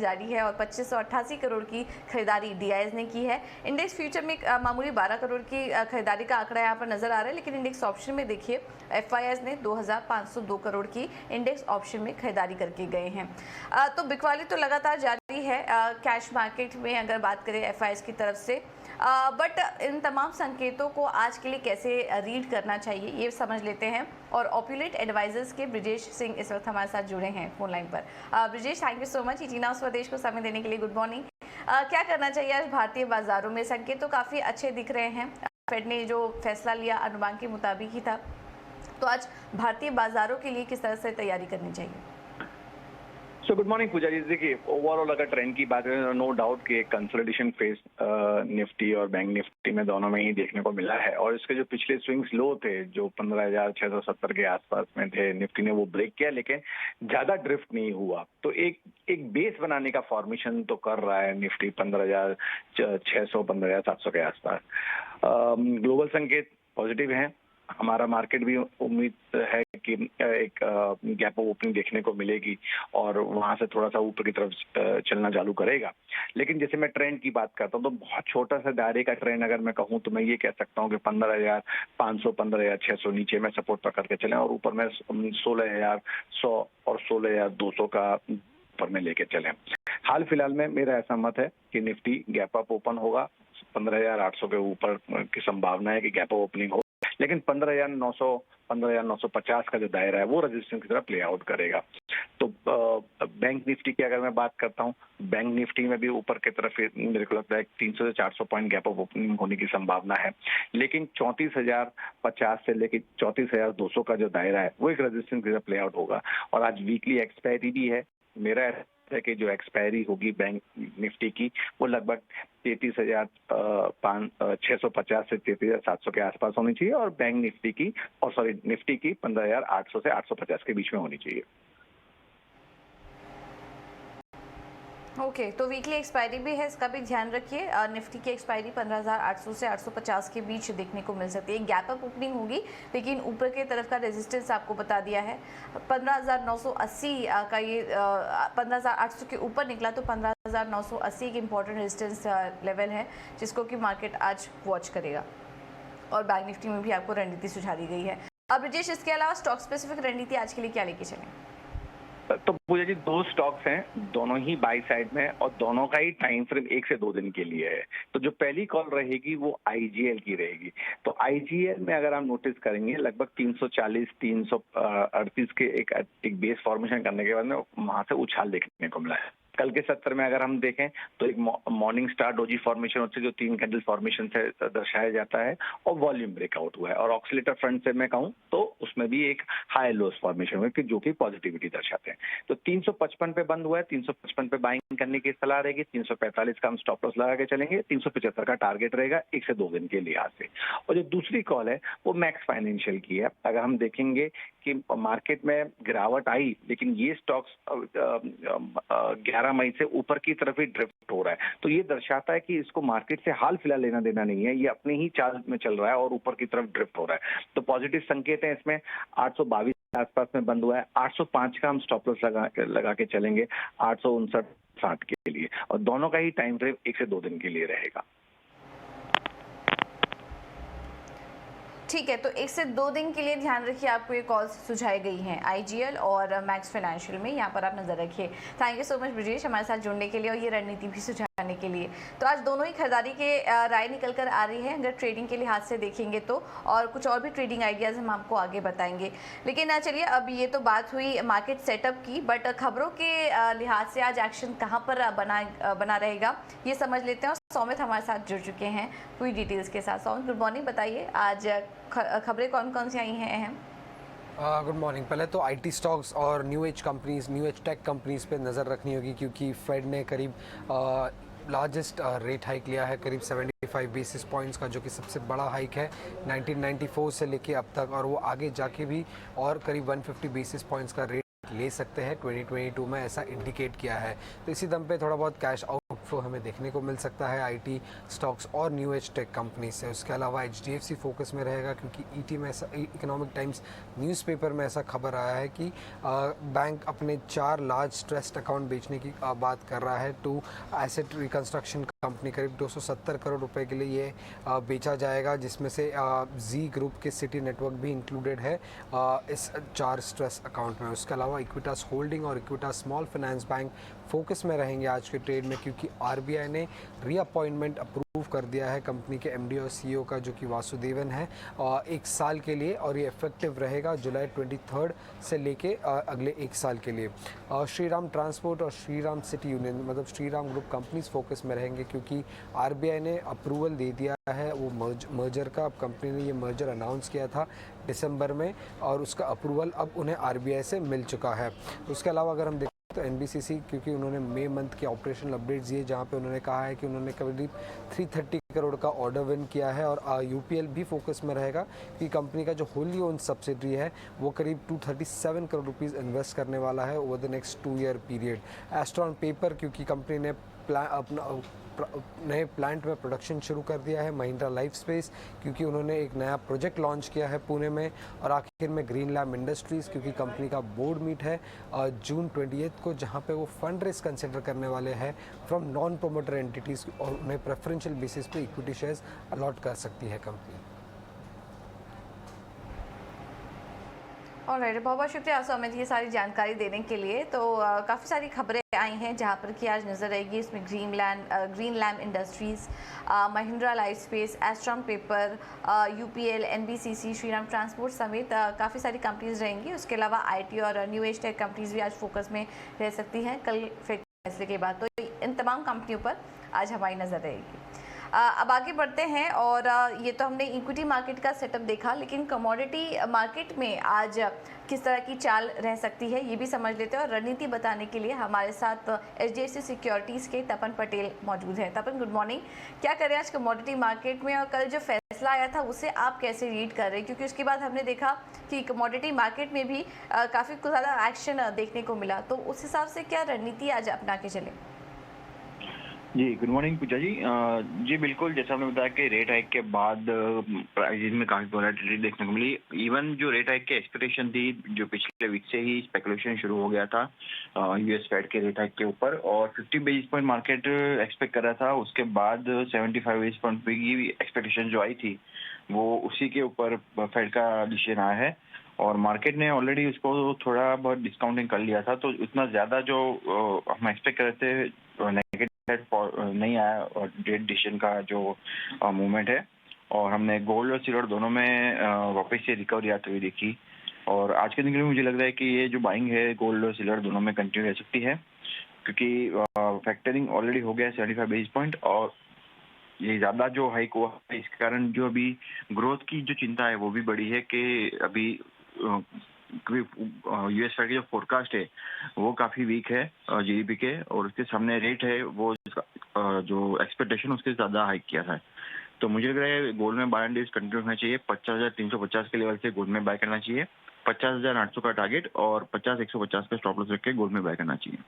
जारी है और 2588 करोड़ की खरीदारी DIs ने की है। इंडेक्स फ्यूचर में मामूली 12 करोड़ की खरीदारी का आंकड़ा यहाँ पर नजर आ रहा है, लेकिन इंडेक्स ऑप्शन में देखिए FIIs ने 2502 करोड़ की इंडेक्स ऑप्शन में खरीदारी करके गए हैं। तो बिकवाली तो लगातार जारी है कैश मार्केट में अगर बात करें FIIs की तरफ से, बट इन तमाम संकेतों को आज के लिए कैसे रीड करना चाहिए ये समझ लेते हैं। और ऑप्युलेट एडवाइजर्स के ब्रिजेश सिंह इस वक्त हमारे साथ जुड़े हैं फोन लाइन पर। Brijesh, thank you so much इटीना स्वदेश को समय देने के लिए। Good morning. क्या करना चाहिए आज भारतीय बाजारों में? संकेत तो काफ़ी अच्छे दिख रहे हैं, फेड ने जो फैसला लिया अनुमान के मुताबिक ही था, तो आज भारतीय बाजारों के लिए किस तरह से तैयारी करनी चाहिए? गुड मॉर्निंग पूजा जी। देखिए, ओवरऑल अगर ट्रेंड की बात करें, नो डाउट कि एक कंसोलिडेशन फेज निफ्टी और बैंक निफ्टी में दोनों में ही देखने को मिला है। और इसके जो पिछले स्विंग्स लो थे जो 15,670 के आसपास में थे, निफ्टी ने वो ब्रेक किया, लेकिन ज्यादा ड्रिफ्ट नहीं हुआ। तो एक बेस बनाने का फॉर्मेशन तो कर रहा है निफ्टी 15,600 15,700 के आसपास। ग्लोबल संकेत पॉजिटिव है। हमारा मार्केट भी उम्मीद है कि एक गैप ऑफ ओपनिंग देखने को मिलेगी और वहां से थोड़ा सा ऊपर की तरफ चलना चालू करेगा। लेकिन जैसे मैं ट्रेंड की बात करता हूँ तो बहुत छोटा सा दायरे का ट्रेंड अगर मैं कहूँ तो मैं ये कह सकता हूँ कि 15,500 15,600 नीचे में सपोर्ट पकड़ के चलें और ऊपर में 16,100 और 16,200 का ऊपर में लेके चलें। हाल फिलहाल में मेरा ऐसा मत है कि निफ्टी गैप अप ओपन होगा। 15,800 के ऊपर की संभावना है कि गैप अप ओपनिंग हो, लेकिन 15,900 15,950 का जो दायरा है वो रेजिस्टेंस की तरह प्ले आउट करेगा। तो बैंक निफ्टी की अगर मैं बात करता हूँ, बैंक निफ्टी में भी ऊपर की तरफ मेरे को लगता है 300 से 400 पॉइंट गैप ऑफ ओपनिंग होने की संभावना है। लेकिन 34,050 से लेकर 34,200 का जो दायरा है वो एक रेजिस्टेंस की तरह प्ले आउट होगा। और आज वीकली एक्सपायरी भी है। मेरा है कि जो एक्सपायरी होगी बैंक निफ्टी की वो लगभग 33,650 से 33,700 के आसपास होनी चाहिए और बैंक निफ्टी की निफ्टी की 15,800 से 850 के बीच में होनी चाहिए। ओके, तो वीकली एक्सपायरी भी है, इसका भी ध्यान रखिए। निफ्टी की एक्सपायरी 15,800 से 850 के बीच देखने को मिल सकती है। गैप अप ओपनिंग होगी, लेकिन ऊपर की तरफ का रेजिस्टेंस आपको बता दिया है 15,980 का। ये 15,800 के ऊपर निकला तो 15,980 एक इम्पॉर्टेंट रेजिस्टेंस लेवल है जिसको कि मार्केट आज वॉच करेगा। और बैंक निफ्टी में भी आपको रणनीति सुझा दी गई है। अब ब्रिजेश, इसके अलावा स्टॉक स्पेसिफिक रणनीति आज के लिए क्या लेके चलें? तो पूजा जी, दो स्टॉक्स हैं, दोनों ही बाई साइड में और दोनों का ही टाइम फ्रेम 1 से 2 दिन के लिए है। तो जो पहली कॉल रहेगी वो IGL की रहेगी। तो IGL में अगर आप नोटिस करेंगे लगभग 340 338 के एक बेस फॉर्मेशन करने के बाद में वहां से उछाल देखने को मिला है। कल के सत्र में अगर हम देखें तो एक मॉर्निंग स्टार डोजी फॉर्मेशन होती है जो 3 कैंडल फॉर्मेशन से दर्शाया जाता है और वॉल्यूम ब्रेकआउट हुआ है। और ऑक्सीलेटर फ्रंट से मैं कहूं तो उसमें भी एक हाई लोस फॉर्मेशन हुआ है जो कि पॉजिटिविटी दर्शाते हैं। तो 355 पे बंद हुआ है, 355 पे बाइंग करने की सलाह रहेगी। 345 का हम स्टॉप लॉस लगा के चलेंगे। 375 का टारगेट रहेगा 1 से 2 दिन के लिहाज से। और जो दूसरी कॉल है वो मैक्स फाइनेंशियल की है। अगर हम देखेंगे कि मार्केट में गिरावट आई लेकिन ये स्टॉक्स 11 मई से ऊपर की तरफ ही ड्रिफ्ट हो रहा है, तो ये दर्शाता है कि इसको मार्केट से हाल फिलहाल लेना देना नहीं है, ये अपनी ही चाल में चल रहा है और ऊपर की तरफ ड्रिफ्ट हो रहा है। तो पॉजिटिव संकेत है इसमें। 822 के आसपास में बंद हुआ है। 805 का हम स्टॉप लॉस लगा के चलेंगे 859.60 के लिए। और दोनों का ही टाइम फ्रेम 1 से 2 दिन के लिए रहेगा। ठीक है, तो 1 से 2 दिन के लिए ध्यान रखिए, आपको ये कॉल्स सुझाई गई हैं IGL और मैक्स फाइनेंशियल में, यहाँ पर आप नजर रखिए। Thank you so much Brijesh हमारे साथ जुड़ने के लिए और ये रणनीति भी सुझाने के लिए। तो आज दोनों ही खरीदारी के राय निकल कर आ रही है अगर ट्रेडिंग के लिहाज से देखेंगे तो, और कुछ और भी ट्रेडिंग आइडियाज़ हम आपको आगे बताएंगे। लेकिन चलिए, अब ये तो बात हुई मार्केट सेटअप की, बट खबरों के लिहाज से आज एक्शन कहाँ पर बना रहेगा ये समझ लेते हैं। और सौमित हमारे साथ जुड़ चुके हैं पूरी डिटेल्स के साथ। सौमित, गुड मॉर्निंग, बताइए आज खबरें कौन कौन सी आई हैं अहम? Good morning. पहले तो IT स्टॉक्स और new age companies, new age tech companies पे नज़र रखनी होगी क्योंकि फेड ने करीब लार्जेस्ट रेट हाइक लिया है, करीब 75 बेसिस पॉइंट्स का, जो कि सबसे बड़ा हाइक है 1994 से लेके अब तक। और वो आगे जाके भी और करीब 150 बेसिस पॉइंट्स का रेट ब्रेक ले सकते हैं 2022 में, ऐसा इंडिकेट किया है। तो इसी दम पे थोड़ा बहुत कैश आउटफ्लो हमें देखने को मिल सकता है आईटी स्टॉक्स और न्यू एज टेक कंपनी से। उसके अलावा एचडीएफसी फोकस में रहेगा क्योंकि ईटी में ऐसा, इकोनॉमिक टाइम्स न्यूज़पेपर में ऐसा खबर आया है कि बैंक अपने 4 लार्ज स्ट्रेस्ड अकाउंट बेचने की बात कर रहा है टू एसेट रिकंस्ट्रक्शन कंपनी। करीब 270 करोड़ रुपए के लिए ये बेचा जाएगा, जिसमें से जी ग्रुप के सिटी नेटवर्क भी इंक्लूडेड है इस 4 स्ट्रेस अकाउंट में। उसके अलावा इक्विटास होल्डिंग और Equitas small finance bank focus में रहेंगे आज के ट्रेड में, क्योंकि आरबीआई ने रीअपॉइंटमेंट अप्रूव कर दिया है कंपनी के एमडी और सीईओ का, जो कि वासुदेवन है, 1 साल के लिए, और ये इफेक्टिव रहेगा जुलाई 23 से लेके अगले 1 साल के लिए। श्रीराम ट्रांसपोर्ट और श्रीराम सिटी यूनियन, मतलब श्रीराम ग्रुप कंपनीज फोकस में रहेंगे क्योंकि आरबीआई ने अप्रूवल दे दिया है वो मर्जर का। अब कंपनी ने ये मर्जर अनाउंस किया था दिसंबर में और उसका अप्रूवल अब उन्हें आरबीआई से मिल चुका है। उसके अलावा अगर हम देखें तो एनबीसीसी, क्योंकि उन्होंने मई मंथ के ऑपरेशनल अपडेट्स दिए जहां पे उन्होंने कहा है कि उन्होंने करीब 330 करोड़ का ऑर्डर विन किया है, और यूपीएल भी फोकस में रहेगा कि कंपनी का जो होली ओन सब्सिडरी है वो करीब 237 करोड़ रुपीस इन्वेस्ट करने वाला है over the next 2 year period. एस्ट्रॉन paper, क्योंकि कंपनी ने अपना नए प्लांट में प्रोडक्शन शुरू कर दिया है। महिंद्रा लाइफ स्पेस, क्योंकि उन्होंने एक नया प्रोजेक्ट लॉन्च किया है पुणे में। और आखिर में ग्रीन लैब इंडस्ट्रीज़, क्योंकि कंपनी का बोर्ड मीट है जून 28 को, जहां पे वो फंड रेस कंसिडर करने वाले हैं फ्रॉम नॉन प्रोमोटर एंटिटीज़, और उन्हें प्रेफरेंशियल बेसिस पे इक्विटी शेयर्स अलॉट कर सकती है कंपनी। ऑलराइट, बहुत बहुत शुक्रिया आपसे अमित ये सारी जानकारी देने के लिए। तो काफ़ी सारी खबरें आई हैं जहां पर कि आज नज़र आएगी, इसमें green land industries, Mahindra life space, एस्ट्रॉन paper, UPL, NBCC, Shriram transport समेत काफ़ी सारी कंपनीज रहेंगी। उसके अलावा आईटी और न्यू एज टेक कंपनीज भी आज फोकस में रह सकती हैं कल फेड फैसले के बाद। तो इन तमाम कंपनियों पर आज हमारी नज़र रहेगी। अब आगे बढ़ते हैं, और ये तो हमने इक्विटी मार्केट का सेटअप देखा, लेकिन कमोडिटी मार्केट में आज किस तरह की चाल रह सकती है ये भी समझ लेते हैं। और रणनीति बताने के लिए हमारे साथ एचडीएफसी सिक्योरिटीज़ के तपन पटेल मौजूद हैं। तपन, गुड मॉर्निंग। क्या करें आज कमोडिटी मार्केट में, और कल जो फैसला आया था उसे आप कैसे रीड कर रहे हैं? क्योंकि उसके बाद हमने देखा कि कमोडिटी मार्केट में भी काफ़ी ज़्यादा एक्शन देखने को मिला, तो उस हिसाब से क्या रणनीति आज अपना के चले? जी, गुड मॉर्निंग पूजा जी। जी बिल्कुल, जैसा आपने बताया कि रेट हाइक के बाद प्राइसेस में काफ़ी वोलेटिलिटी देखने को मिली। इवन जो रेट हाइक की एक्सपेक्टेशन थी, जो पिछले वीक से ही स्पेकुलेशन शुरू हो गया था यूएस फेड के रेट हाइक के ऊपर, और 50 बेसिस पॉइंट मार्केट एक्सपेक्ट कर रहा था। उसके बाद 75 बेसिस पॉइंट की एक्सपेक्टेशन जो आई थी वो उसी के ऊपर फेड का डिसीजन आया है, और मार्केट ने ऑलरेडी उसको थोड़ा बहुत डिस्काउंटिंग कर लिया था। तो इतना ज़्यादा जो हम एक्सपेक्ट कर रहे थे नेगेटिव नहीं आया, और डेट डिसीजन का जो मूवमेंट है, और हमने गोल्ड और सिल्वर दोनों में वापस से रिकवरी आती हुई देखी। और आज के दिन के लिए मुझे लग रहा है कि ये जो बाइंग है गोल्ड और सिल्वर दोनों में कंटिन्यू रह सकती है, क्योंकि फैक्टरिंग ऑलरेडी हो गया है 75 बेसिस पॉइंट, और ये ज़्यादा जो हाइक हुआ है इसके कारण जो अभी ग्रोथ की जो चिंता है वो भी बढ़ी है कि अभी यूएस फेड की जो फोरकास्ट है वो काफ़ी वीक है जीडीपी के, और उसके सामने रेट है वो जो एक्सपेक्टेशन उसके ज़्यादा हाइक किया है। तो मुझे लग रहा है गोल्ड में बाय एंड डील्स कंटिन्यू होना चाहिए। 50,350 के लेवल से गोल्ड में बाय करना चाहिए, 50,800 का टारगेट और 50,150 का स्टॉप लॉस रख के गोल्ड में बाय करना चाहिए।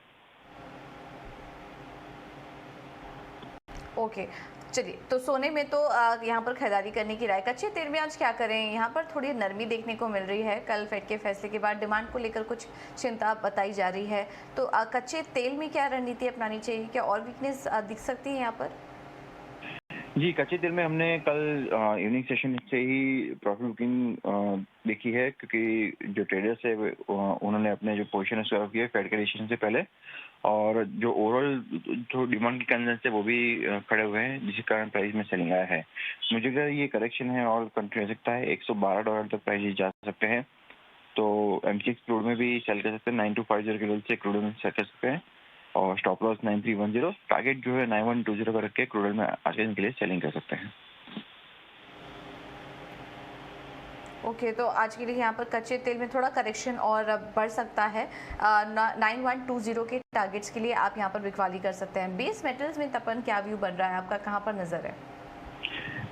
ओके, चलिए, तो सोने में तो यहाँ पर खरीदारी करने की राय। कच्चे तेल में आज क्या करें? यहाँ पर थोड़ी नरमी देखने को मिल रही है। कल फेड के फैसले के बाद डिमांड को लेकर कुछ चिंता बताई जा रही है, तो कच्चे तेल में क्या रणनीति अपनानी चाहिए? क्या और वीकनेस दिख सकती है यहाँ पर? जी, कच्चे तेल में हमने कल इवनिंग सेशन से ही प्रॉफिट बुकिंग देखी है, क्योंकि जो ट्रेडर्स है उन्होंने अपने जो पोजीशन है किए फेड के डिसीजन से पहले, और जो ओवरऑल जो डिमांड की कंसर्न है वो भी खड़े हुए हैं, जिसके कारण प्राइस में सेलिंग आया है। मुझे लग रहा है ये करेक्शन है और कंटिन्यू हो सकता है। $112 तक प्राइस जा सकते हैं, तो MCX क्रूड में भी सेल कर सकते हैं। 9250 के लेवल से क्रूड में सेल कर सकते हैं, और स्टॉप लॉस 9310, टारगेट जो है 9120 का रख के क्रूड में आज के दिन के लिए सेलिंग कर सकते हैं। ओके, तो आज के लिए यहाँ पर कच्चे तेल में थोड़ा करेक्शन और बढ़ सकता है। 9120 के टारगेट्स के लिए आप यहाँ पर बिकवाली कर सकते हैं। बेस मेटल्स में तपन क्या व्यू बन रहा है आपका, कहाँ पर नज़र है?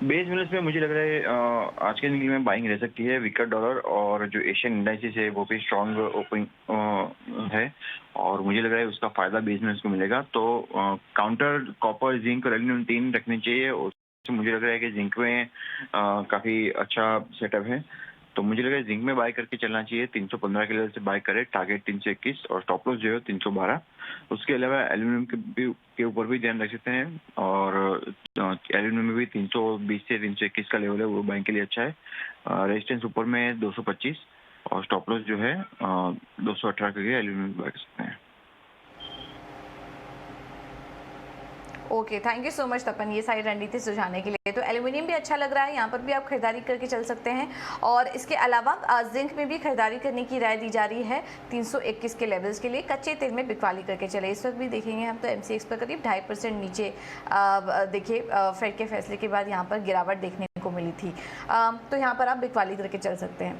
बेस मिनट्स में मुझे लग रहा है आज के दिन के लिए में बाइंग रह सकती है। वीकर डॉलर और जो एशियन इंडाइसिस है वो भी स्ट्रॉन्ग ओपनिंग है और मुझे लग रहा है उसका फायदा बेस मिनट्स को मिलेगा। तो काउंटर कॉपर, जिंक और एल्यूमिनियम 3 रखने चाहिए। उससे मुझे लग रहा है कि जिंक में काफ़ी अच्छा सेटअप है, तो मुझे लग रहा है जिंक में बाय करके चलना चाहिए। 315 के लेवल से बाय करे, टारगेट 321 और स्टॉप लॉस जो है 312। उसके अलावा एल्यूमिनियम के ऊपर भी ध्यान रख सकते हैं और एल्यूमिनियम में भी 320 से 321 का लेवल है, वो बाइंग के लिए अच्छा है। रेजिस्टेंस ऊपर में 225 और स्टॉप लॉस जो है 218 के लिए एल्यूमिनियम बाय कर सकते हैं। Okay, thank you so much Tapan, ये सारी रणनीति सुझाने के लिए। तो एल्यूमिनियम भी अच्छा लग रहा है, यहाँ पर भी आप खरीदारी करके चल सकते हैं। और इसके अलावा जिंक में भी खरीदारी करने की राय दी जा रही है 321 के लेवल्स के लिए। कच्चे तेल में बिकवाली करके चले। इस वक्त भी देखेंगे हम तो MCX पर करीब 2.5% नीचे देखिए फेड के फैसले के बाद यहाँ पर गिरावट देखने को मिली थी। तो यहाँ पर आप बिकवाली करके चल सकते हैं।